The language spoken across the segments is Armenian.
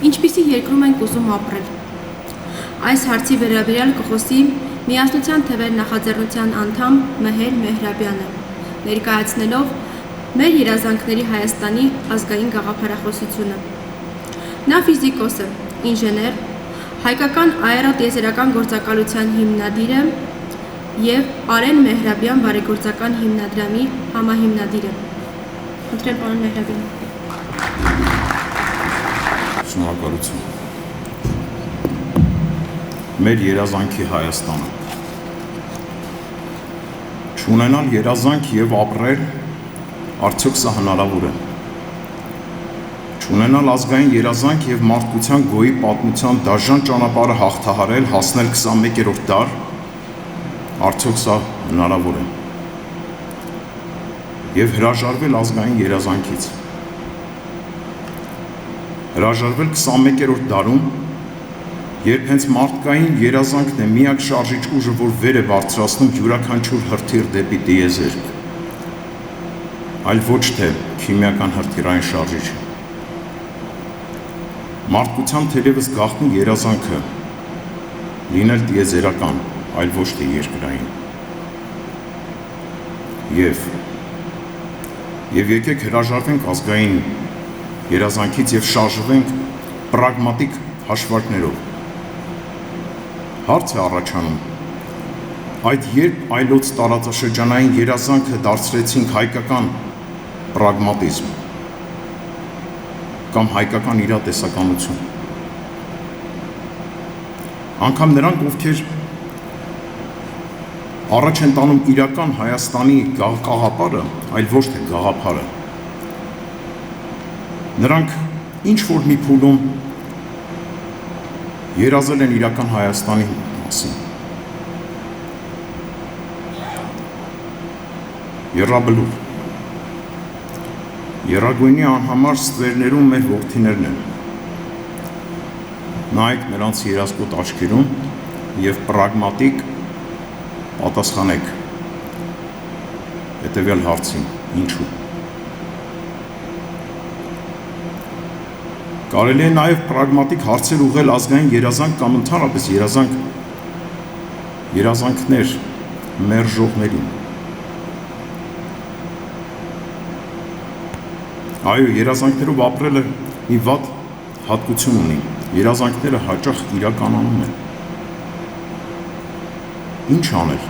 Ինչպիսի երկրում ենք ուզում ապրել։ Այս հարցի վերաբերյալ կխոսի Միասնության թվեր նախաձեռնության անդամ Մեհեր Մեհրաբյանը, ներկայացնելով մեր երազանքների Հայաստանի ազգային գաղափարախոսությունը։ Նա ֆիզիկոս է, ինժեներ, հայկական աերոտիեզերական գործակալության հիմնադիր է և Արեն Մեհրաբյան բարեգործական հիմնադրամի համահիմնադիր է։ Խնդրեմ, պարոն Մեհրաբյան։ Շնորհակալություն։ Մեր երազանքի Հայաստանը։ Չունենալ երազանք և ապրել, արդյոք սա հնարավոր է։ Չունենալ ազգային երազանք և մարդկության գոյի պատմության դաժան ճանապարհը հաղթահարել, հասնել 21-րդ դար, արդյոք սա հնարավոր է։ Եվ հրաժարվել ազգային երազանքից։ Հրաժարվել 21-րդ դարում, երբ հենց մարդկային երազանքն է միակ շարժիչ ուժը, որ վեր է բարձրացնում յուրաքանչյուր հրթիռ դեպի տիեզերք, այլ ոչ թե քիմիական հրթիռային շարժիչը։ Մարդկության թերևս գաղտնի երազանքը լինել տիեզերական, այլ ոչ թե երկրային։ Եվ եկեք հրաժարվենք ազգային երազանքից և շարժվենք պրագմատիկ հաշվարկներով։ Հարց է առաջանում, այդ երբ այլոց տարածաշրջանային երազանքը դարձրեցինք հայկական պրագմատիզմ կամ հայկական իրատեսականություն։ Անգամ նրանք, ովքեր առաջ են տանում իրական Հայաստանի գաղափարը, այլ ոչ թե գաղափարը, նրանք ինչ-որ մի փուլում երազել են իրական Հայաստանի մասին։ Եռաբլուր, եռագույնի անհամար ստվերներում մեր որդիներն են։ Նայեք նրանց երազկոտ աչքերում և պրագմատիկ պատասխանեք հետևյալ հարցին՝ ինչու։ Կարելի է նաև պրագմատիկ հարցեր ուղղել ազգային երազանք կամ ընդհանրապես երազանքներ մերժողներին։ Այո, երազանքներով ապրելը մի վատ հատկություն ունի, երազանքները հաճախ իրականանում են։ Ինչ անել։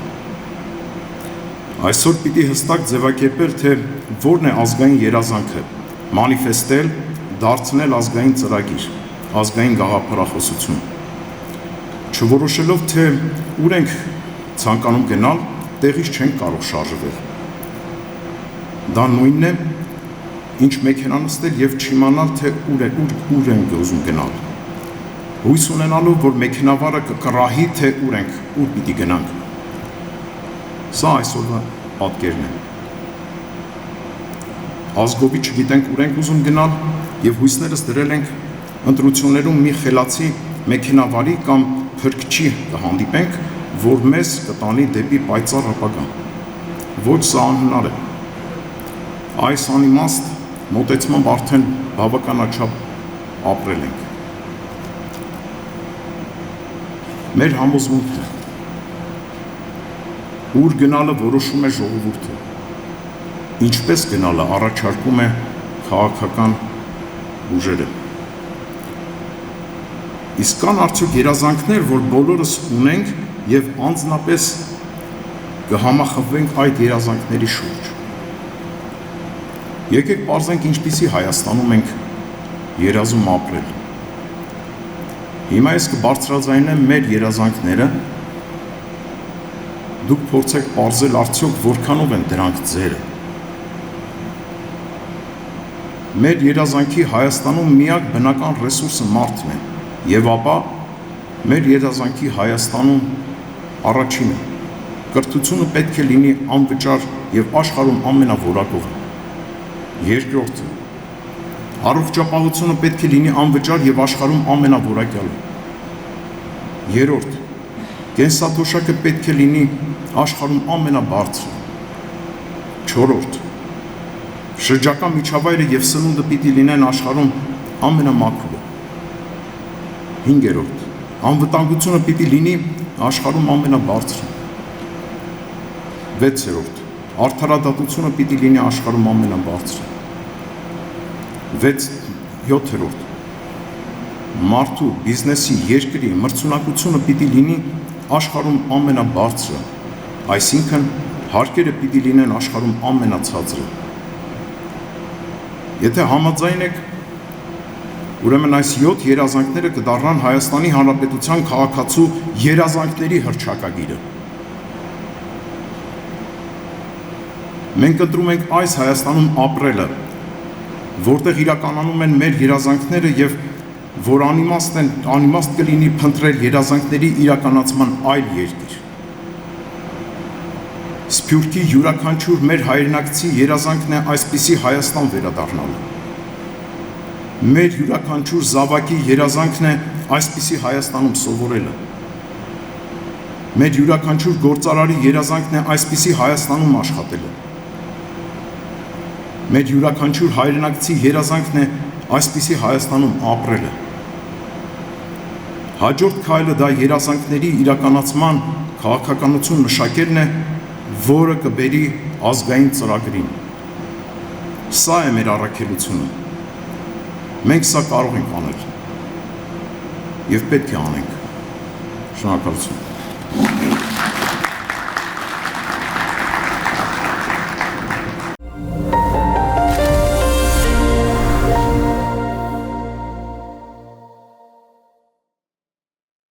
Այսօր պիտի հստակ ձևակերպել, թե որն է ազգային երազանքը, մանիֆեստել, դարձնել ազգային ծրագիր, ազգային գաղափարախոսություն։ Չորոշելով, թե ուր ենք ցանկանում գնալ, տեղից չենք կարող շարժվել։ Դա նույնն է, ինչ մեքենա նստել և չիմանալ, թե ուր ենք ուզում գնալ։ Հույս ունենալով, որ մեքենավարը կկռահի, թե ուր պիտի գնանք։ Սա այսօրվա պատկերն է։ Ազգովի չգիտենք ուր ենք ուզում գնալ և հույսներս դրել ենք ընտրություններում մի խելացի մեքենավարի կամ փրկչի կհանդիպենք, որ մեզ կտանի դեպի պայծառ ապագա։ Ոչ, սա անհնար է։ Այս անիմաստ մոտեցմամբ արդեն բավականաչափ ապրել ենք։ Մեր համոզմունքն է, ուր գնալը որոշում է ժողովուրդը, ինչպես գնալը առաջարկում է քաղաքական ուժերը։ Իսկ կան արդյոք երազանքներ, որ բոլորս ունենք և անձնապես կհամախմբվենք այդ երազանքների շուրջ։ Եկեք պարզենք ինչպիսի Հայաստանում ենք երազում ապրել։ Հիմա ես կբարձրաձայնեմ մեր երազանքները, դուք փորձեք պարզել արդյոք որքանով են դրանք ձերը։ Մեր երազանքի Հայաստանում միակ բնական ռեսուրսը մարդն է, և ապա մեր երազանքի Հայաստանում առաջինը, կրթությունը պետք է լինի անվճար և աշխարհում ամենավորակողը։ Երկրորդը, առողջապահությունը պետք է լինի անվճար և աշխարհում ամենավորակյալը։ Երրորդ, կենսաթոշակը պետք է լինի աշխարհում ամենաբարձրը։ Չորրորդ, շրջակա միջավայրը և սնունդը պիտի լինեն աշխարհում ամենամաքուրը։ 5. Անվտանգությունը պիտի լինի աշխարհում ամենաբարձրը։ 6. Արդարադատությունը պիտի լինի աշխարհում ամենաբարձրը։ 7. Մարդու, բիզնեսի, երկրի մրցունակությունը պիտի լինի աշխարհում ամենաբարձրը, այսինքն հարկերը պիտի լինեն աշխարհում ամենացածրը։ Եթե համաձայն եք, ուրեմն այս 7 երազանքները կդառնան Հայաստանի Հանրապետության քաղաքացու երազանքների հռչակագիրը։ Մենք ընտրում ենք այս Հայաստանում ապրելը, որտեղ իրականանում են մեր երազանքները եւ որ անիմաստ կլինի փնտրել երազանքների իրականացման այլ երկիր։ Սփյուռքի յուրաքանչյուր մեր հայրենակցի երազանքն է այսպիսի Հայաստան վերադառնալը։ Մեր յուրաքանչյուր զավակի երազանքն է այսպիսի Հայաստանում սովորելը։ Մեր յուրաքանչյուր գործարարի երազանքն է այսպիսի Հայաստանում աշխատելը։ Մեր յուրաքանչյուր հայրենակցի երազանքն է այսպիսի Հայաստանում ապրելը։ Հաջորդ քայլը դա երազանքների իրականացման քաղաքականություն մշակելն է, որը կբերի ազգային ծրագրին։ Սա է մեր առաքելությունը։ Մենք սա կարող ենք անել և պետք է անենք։ Շնորհակալություն։